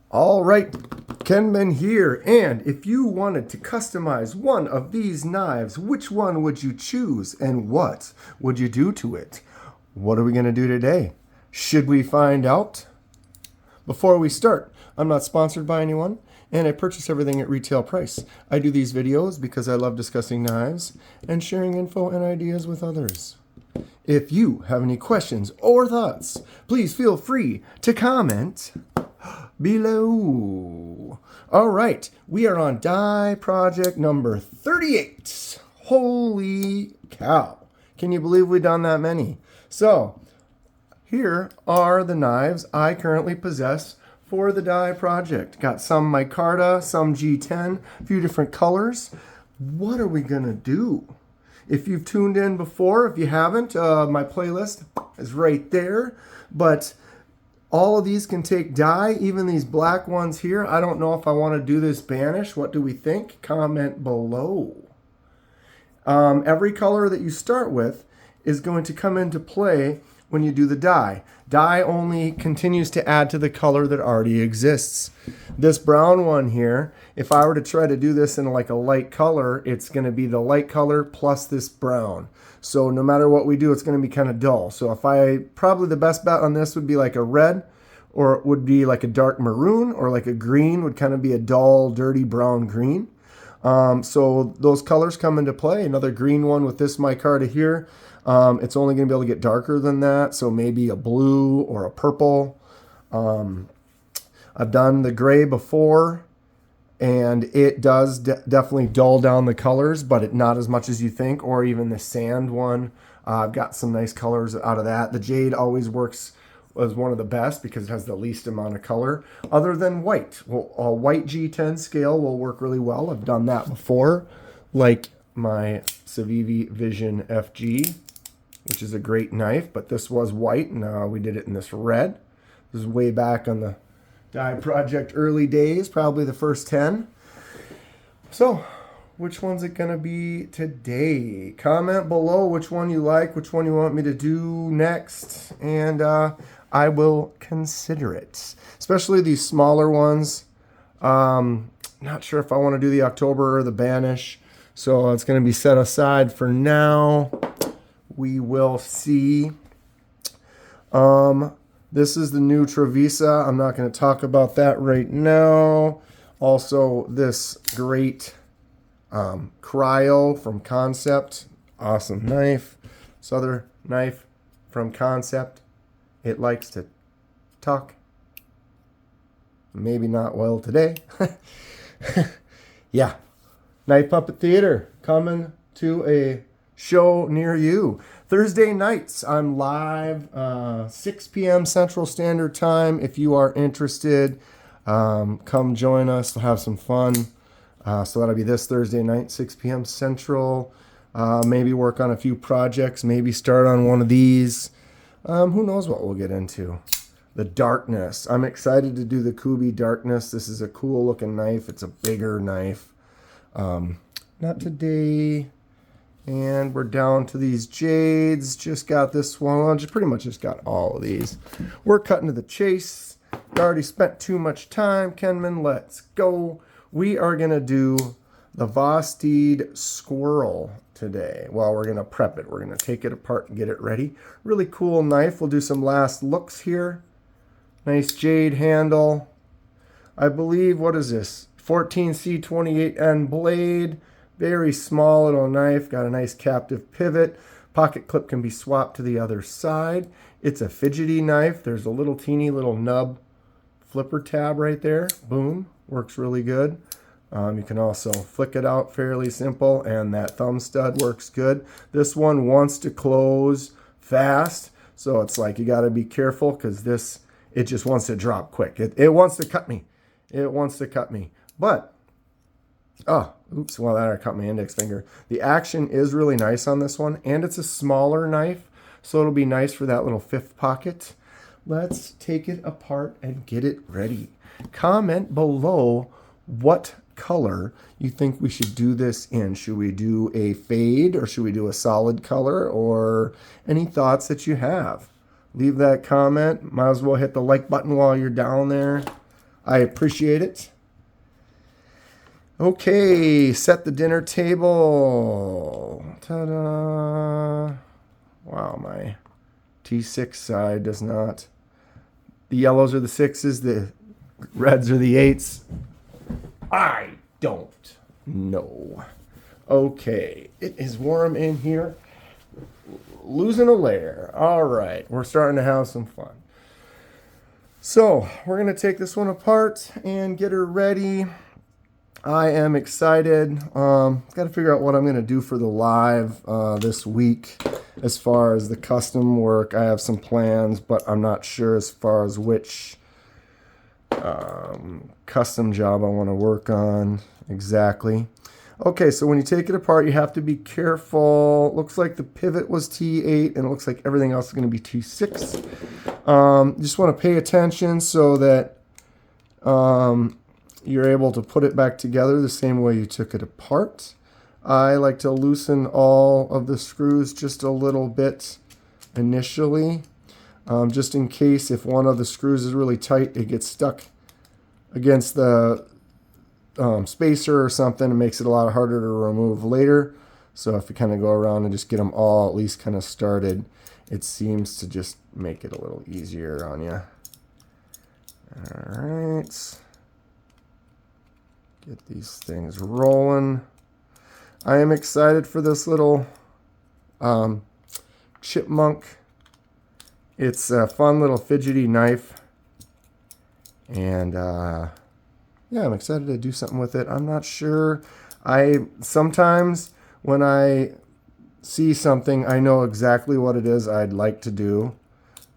All right, Kenman here, and if you wanted to customize one of these knives, which one would you choose and what would you do to it? What are we going to do today? Should we find out? Before we start, I'm not sponsored by anyone, and I purchase everything at retail price. I do these videos because I love discussing knives and sharing info and ideas with others. If you have any questions or thoughts, please feel free to comment below. All right, we are on die project number 38. Holy cow. Can you believe we've done that many? So, here are the knives I currently possess for the die project. Got some micarta, some G10, a few different colors. What are we gonna do? If you've tuned in before, if you haven't, my playlist is right there. But all of these can take dye, even these black ones here. I don't know if I want to do this banish. What do we think? Comment below. Every color that you start with is going to come into play when you do the dye. Dye only continues to add to the color that already exists. This brown one here, if I were to try to do this in like a light color, it's going to be the light color plus this brown. So no matter what we do, it's going to be kind of dull. So probably the best bet on this would be like a red, or it would be like a dark maroon, or like a green would kind of be a dull, dirty brown green. So those colors come into play. Another green one with this micarta here. It's only going to be able to get darker than that. So maybe a blue or a purple. I've done the gray before, and it does definitely dull down the colors, but not as much as you think, or even the sand one. I've got some nice colors out of that. The jade always works as one of the best because it has the least amount of color, other than white. Well, a white G10 scale will work really well. I've done that before, like my Civivi Vision FG, which is a great knife, but this was white, and we did it in this red. This is way back on the die project early days, probably the first 10. So, which one's it going to be today? Comment below which one you like, which one you want me to do next, and I will consider it. Especially these smaller ones. Not sure if I want to do the October or the Banish, so it's going to be set aside for now. We will see. This is the new Trevisa. I'm not going to talk about that right now. Also, this great Cryo from Concept. Awesome knife. This other knife from Concept. It likes to talk. Maybe not well today. Yeah. Knife Puppet Theater coming to a show near you. Thursday nights, I'm live, 6 p.m. Central Standard Time. If you are interested, come join us. We'll have some fun. So that'll be this Thursday night, 6 p.m. Central. Maybe work on a few projects. Maybe start on one of these. Who knows what we'll get into. The Darkness. I'm excited to do the Kubi Darkness. This is a cool looking knife. It's a bigger knife. Not today. And we're down to these jades. Just got this one. Well, pretty much just got all of these. We're cutting to the chase. Already spent too much time. Kenman, let's go. We are going to do the Vosteed Squirrel today. Well, we're going to prep it. We're going to take it apart and get it ready. Really cool knife. We'll do some last looks here. Nice jade handle. I believe, what is this? 14C28N blade. Very small little knife. Got a nice captive pivot. Pocket clip can be swapped to the other side. It's a fidgety knife. There's a little teeny little nub flipper tab right there. Boom. Works really good. You can also flick it out fairly simple, and that thumb stud works good. This one wants to close fast, so it's like you got to be careful because it just wants to drop quick. It wants to cut me. It wants to cut me. But oops, well, that I cut my index finger. The action is really nice on this one, and it's a smaller knife, so it'll be nice for that little fifth pocket. Let's take it apart and get it ready. Comment below what color you think we should do this in. Should we do a fade, or should we do a solid color, or any thoughts that you have? Leave that comment. Might as well hit the like button while you're down there. I appreciate it. Okay, set the dinner table. Ta-da. Wow, my T6 side does not. The yellows are the 6s, the reds are the 8s. I don't know. Okay, it is warm in here. Losing a layer. All right, we're starting to have some fun. So we're going to take this one apart and get her ready. I am excited. Got to figure out what I'm going to do for the live this week. As far as the custom work, I have some plans, but I'm not sure as far as which custom job I want to work on exactly. Okay, so when you take it apart, you have to be careful. Looks like the pivot was T8, and it looks like everything else is going to be T6. Just want to pay attention so that you're able to put it back together the same way you took it apart. I like to loosen all of the screws just a little bit initially, just in case if one of the screws is really tight, it gets stuck against the spacer or something. It makes it a lot harder to remove later. So if you kind of go around and just get them all at least kind of started, it seems to just make it a little easier on you. All right. Get these things rolling. I am excited for this little chipmunk. It's a fun little fidgety knife. And yeah, I'm excited to do something with it. I'm not sure. Sometimes when I see something, I know exactly what it is I'd like to do,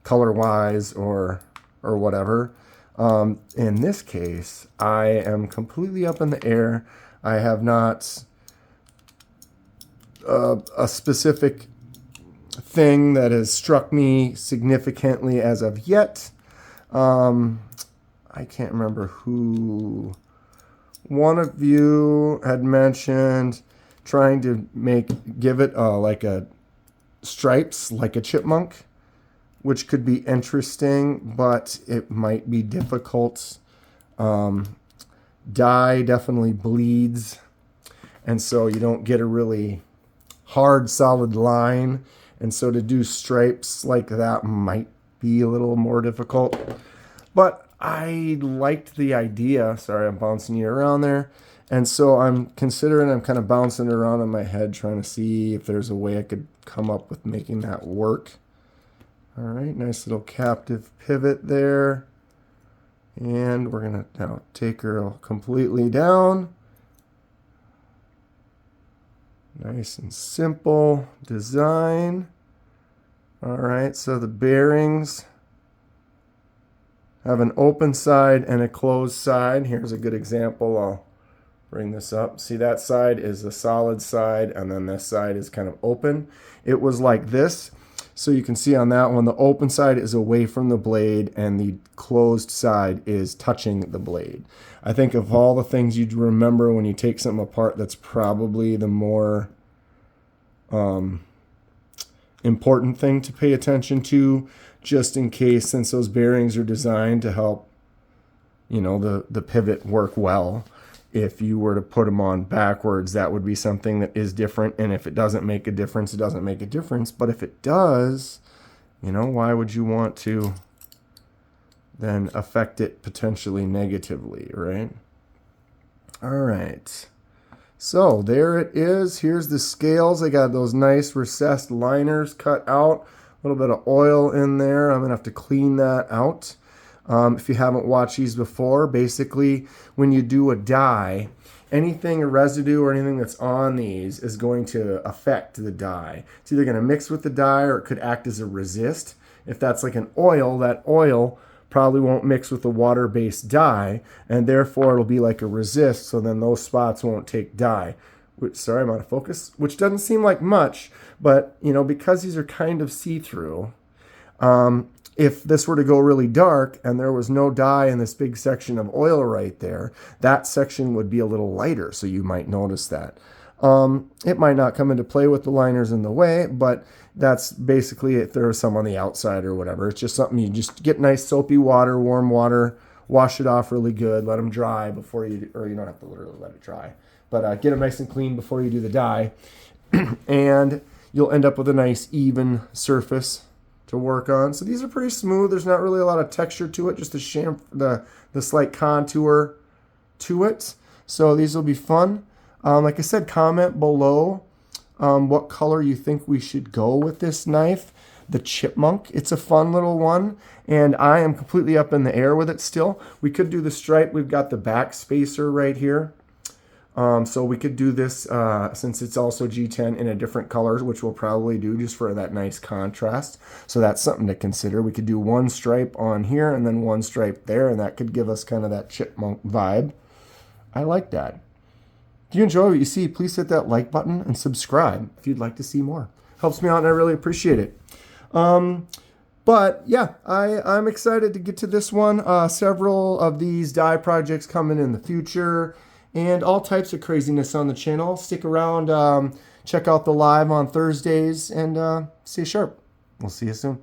color-wise or whatever. In this case, I am completely up in the air. I have not a specific thing that has struck me significantly as of yet. I can't remember who. One of you had mentioned trying to give it like a stripes, like a chipmunk, which could be interesting, but it might be difficult. Dye definitely bleeds, and so you don't get a really hard, solid line. And so to do stripes like that might be a little more difficult. But I liked the idea. Sorry, I'm bouncing you around there. And so I'm kind of bouncing it around in my head, trying to see if there's a way I could come up with making that work. All right, nice little captive pivot there. And we're going to now take her completely down. Nice and simple design. All right, so the bearings have an open side and a closed side. Here's a good example. I'll bring this up. See, that side is the solid side, and then this side is kind of open. It was like this. So you can see on that one, the open side is away from the blade and the closed side is touching the blade. I think of all the things you'd remember when you take something apart, that's probably the more important thing to pay attention to, just in case, since those bearings are designed to help, the pivot work well. If you were to put them on backwards, that would be something that is different. And if it doesn't make a difference, it doesn't make a difference. But if it does, why would you want to then affect it potentially negatively, right? All right. So there it is. Here's the scales. I got those nice recessed liners cut out. A little bit of oil in there. I'm going to have to clean that out. If you haven't watched these before, basically when you do a die, anything, a residue or anything that's on these is going to affect the die. It's either going to mix with the die or it could act as a resist. If that's like an oil, that oil probably won't mix with the water-based dye, and therefore it'll be like a resist, so then those spots won't take dye. Sorry, I'm out of focus, which doesn't seem like much, but because these are kind of see-through, if this were to go really dark and there was no dye in this big section of oil right there, that section would be a little lighter, so you might notice that. It might not come into play with the liners in the way, but that's basically if there was some on the outside or whatever. It's just something you just get nice soapy water, warm water, wash it off really good, let them dry before you, or you don't have to literally let it dry, but get them nice and clean before you do the dye. And you'll end up with a nice even surface to work on. So these are pretty smooth. There's not really a lot of texture to it, just the slight contour to it. So these will be fun. Like I said, comment below what color you think we should go with this knife. The chipmunk, it's a fun little one, and I am completely up in the air with it still. We could do the stripe. We've got the back spacer right here. So we could do this, since it's also G10, in a different color, which we'll probably do just for that nice contrast. So that's something to consider. We could do one stripe on here and then one stripe there, and that could give us kind of that chipmunk vibe. I like that. If you enjoy what you see, please hit that like button and subscribe if you'd like to see more. Helps me out and I really appreciate it. But yeah, I'm excited to get to this one. Several of these die projects coming in the future, and all types of craziness on the channel. Stick around, check out the live on Thursdays, and stay sharp. We'll see you soon.